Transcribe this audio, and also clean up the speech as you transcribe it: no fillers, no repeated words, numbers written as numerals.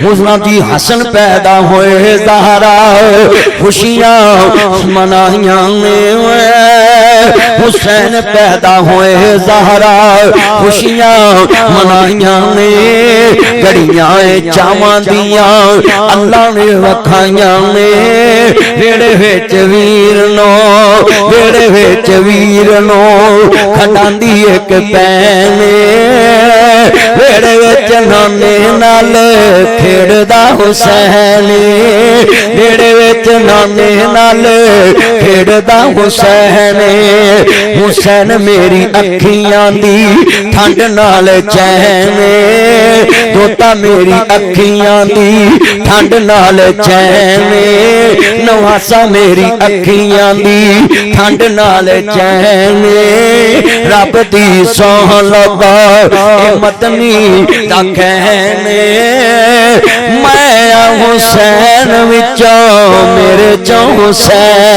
उन्होंने हसन पैदा होए ज़हरा खुशियां मनाइयां ने हुसैन पैदा होए ज़हरा खुशियां मनाइयां ने घड़ियां चावां दियां अल्लाह ने वखाइयां ने वेड़े विच वीर नो वेड़े विच वीर नो खटांदी एक पैन वेड़े विच नाने नाल खेड़दा हुसैन वेड़े विच नाने नाल खेड़दा हुसैन हुसैन मेरी अखियां दी ठंड नाल चैन तोता मेरी अखियां दी ठंड नाल चैन नवासा मेरी अखियां दी ठंड नाल चैन रब दी सौह लगा मतनी दा कहने मैं हुसैन विचों मेरे चों हुसैन